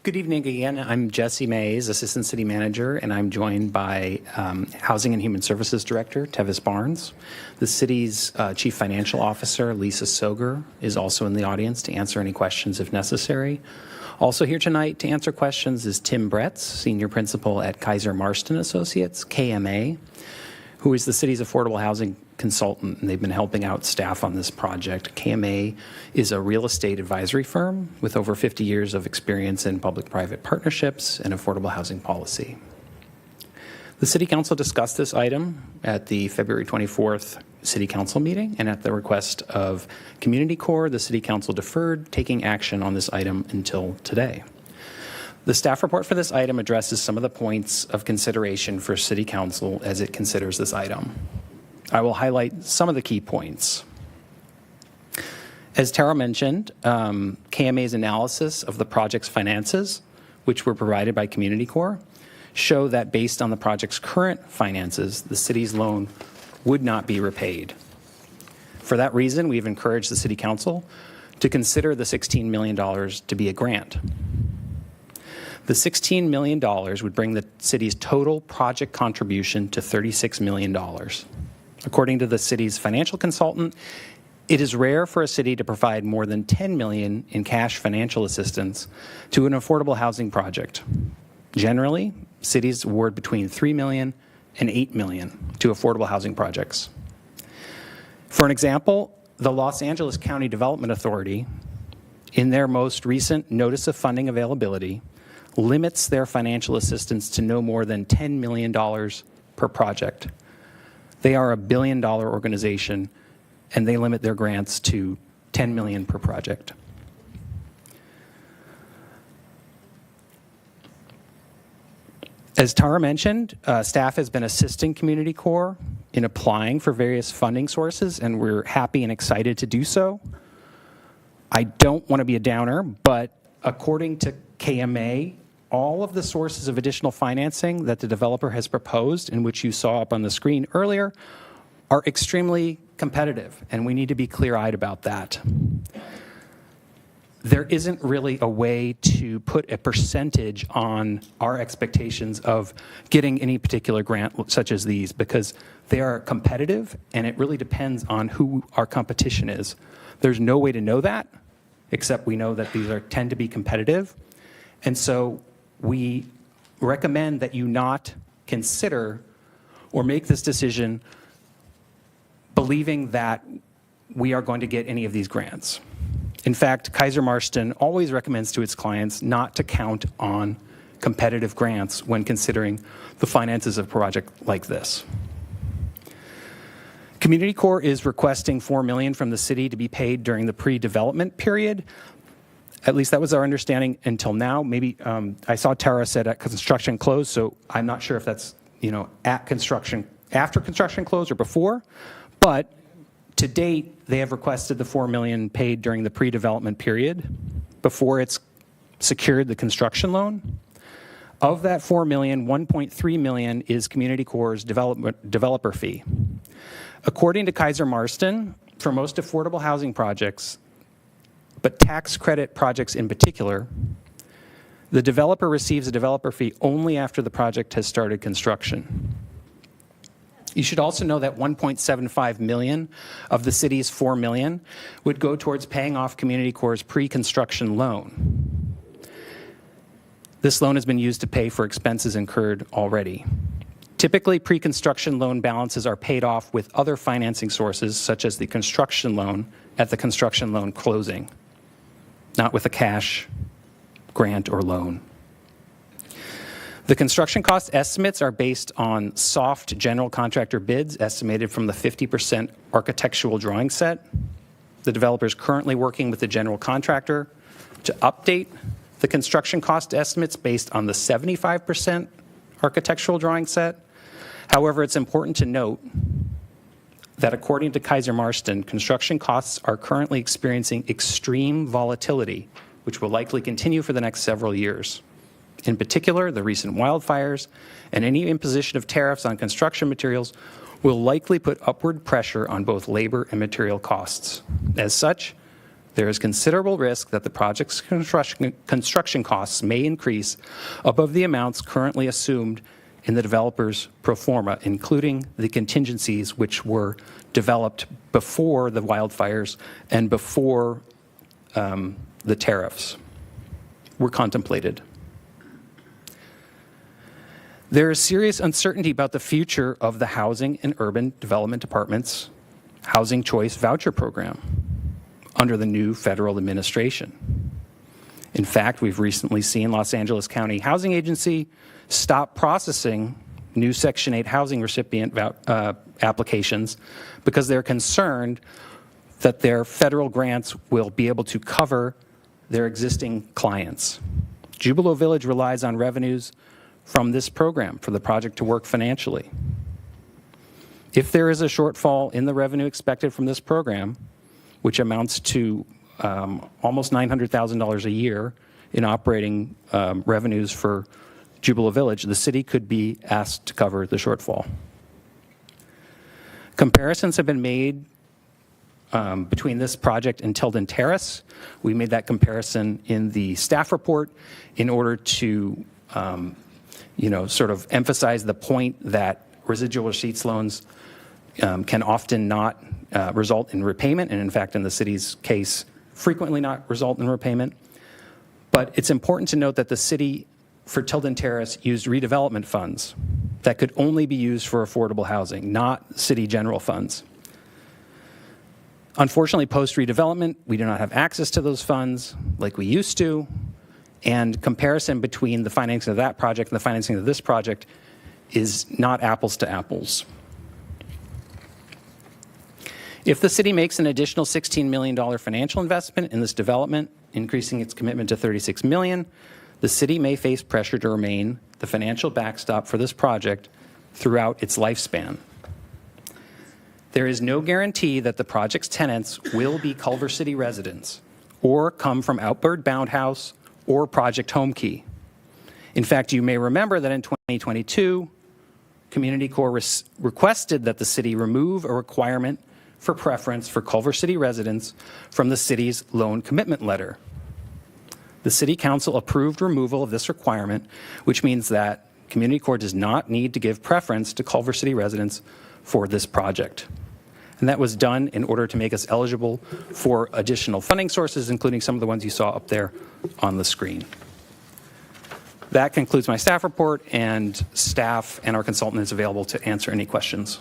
Good evening again. I'm Jesse Mays, Assistant City Manager, and I'm joined by Housing and Human Services Director, Tevis Barnes. The city's Chief Financial Officer, Lisa Soger, is also in the audience to answer any questions if necessary. Also here tonight to answer questions is Tim Bretz, Senior Principal at Kaiser Marston Associates, KMA, who is the city's affordable housing consultant, and they've been helping out staff on this project. KMA is a real estate advisory firm with over 50 years of experience in public-private partnerships and affordable housing policy. The City Council discussed this item at the February 24th City Council meeting, and at the request of Community Corps, the City Council deferred taking action on this item until today. The staff report for this item addresses some of the points of consideration for City Council as it considers this item. I will highlight some of the key points. As Tara mentioned, KMA's analysis of the project's finances, which were provided by Community Corps, show that based on the project's current finances, the city's loan would not be repaid. For that reason, we've encouraged the City Council to consider the $16 million to be a grant. The $16 million would bring the city's total project contribution to $36 million. According to the city's financial consultant, it is rare for a city to provide more than $10 million in cash financial assistance to an affordable housing project. Generally, cities award between $3 million and $8 million to affordable housing projects. For an example, the Los Angeles County Development Authority, in their most recent Notice of Funding Availability, limits their financial assistance to no more than $10 million per project. They are a billion-dollar organization, and they limit their grants to $10 million per project. As Tara mentioned, staff has been assisting Community Corps in applying for various funding sources, and we're happy and excited to do so. I don't want to be a downer, but according to KMA, all of the sources of additional financing that the developer has proposed, and which you saw up on the screen earlier, are extremely competitive, and we need to be clear-eyed about that. There isn't really a way to put a percentage on our expectations of getting any particular grant such as these, because they are competitive, and it really depends on who our competition is. There's no way to know that, except we know that these tend to be competitive. And so we recommend that you not consider or make this decision believing that we are going to get any of these grants. In fact, Kaiser Marston always recommends to its clients not to count on competitive grants when considering the finances of a project like this. Community Corps is requesting $4 million from the city to be paid during the pre-development period. At least that was our understanding until now. Maybe I saw Tara said at construction close, so I'm not sure if that's at construction, after construction close or before. But to date, they have requested the $4 million paid during the pre-development period before it's secured the construction loan. Of that $4 million, $1.3 million is Community Corps' developer fee. According to Kaiser Marston, for most affordable housing projects, but tax credit projects in particular, the developer receives a developer fee only after the project has started construction. You should also know that $1.75 million of the city's $4 million would go towards paying off Community Corps' pre-construction loan. This loan has been used to pay for expenses incurred already. Typically, pre-construction loan balances are paid off with other financing sources, such as the construction loan at the construction loan closing, not with a cash grant or loan. The construction cost estimates are based on soft general contractor bids estimated from the 50% architectural drawing set. The developer is currently working with the general contractor to update the construction cost estimates based on the 75% architectural drawing set. However, it's important to note that according to Kaiser Marston, construction costs are currently experiencing extreme volatility, which will likely continue for the next several years. In particular, the recent wildfires and any imposition of tariffs on construction materials will likely put upward pressure on both labor and material costs. As such, there is considerable risk that the project's construction costs may increase above the amounts currently assumed in the developer's pro forma, including the contingencies which were developed before the wildfires and before the tariffs were contemplated. There is serious uncertainty about the future of the Housing and Urban Development Department's Housing Choice Voucher Program under the new federal administration. In fact, we've recently seen Los Angeles County Housing Agency stop processing new Section 8 housing recipient applications because they're concerned that their federal grants will be able to cover their existing clients. Jubilo Village relies on revenues from this program for the project to work financially. If there is a shortfall in the revenue expected from this program, which amounts to almost $900,000 a year in operating revenues for Jubilo Village, the city could be asked to cover the shortfall. Comparisons have been made between this project and Tilden Terrace. We made that comparison in the staff report in order to sort of emphasize the point that residual receipts loans can often not result in repayment, and in fact, in the city's case, frequently not result in repayment. But it's important to note that the city, for Tilden Terrace, used redevelopment funds that could only be used for affordable housing, not city general funds. Unfortunately, post-redevelopment, we do not have access to those funds like we used to, and comparison between the financing of that project and the financing of this project is not apples to apples. If the city makes an additional $16 million financial investment in this development, increasing its commitment to $36 million, the city may face pressure to remain the financial backstop for this project throughout its lifespan. There is no guarantee that the project's tenants will be Culver City residents or come from Outward Bound House or Project Homekey. In fact, you may remember that in 2022, Community Corps requested that the city remove a requirement for preference for Culver City residents from the city's loan commitment letter. The City Council approved removal of this requirement, which means that Community Corps does not need to give preference to Culver City residents for this project. And that was done in order to make us eligible for additional funding sources, including some of the ones you saw up there on the screen. That concludes my staff report, and staff and our consultant is available to answer any questions.